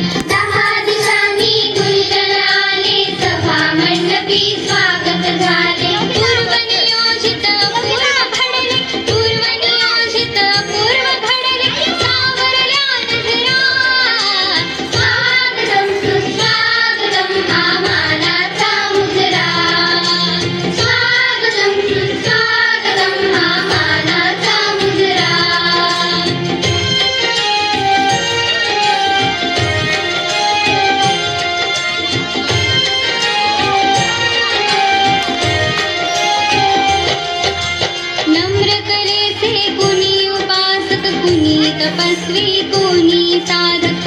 दहा दिवसांनी गुलशन आले, सभा मंडपी स्वागत झाले. पूर्व नियोजित पूर्व घडले, पूर्व नियोजित पूर्व घडले, सावरल्या नजरा. स्वागतम सुस्वागतम हा मानाचा मुजरा. स्वागतम सुस्वागतम हा मानाचा मुजरा. नम्र कलेचे कुणी उपासक, कुणी तपस्वी, कुणी साधक.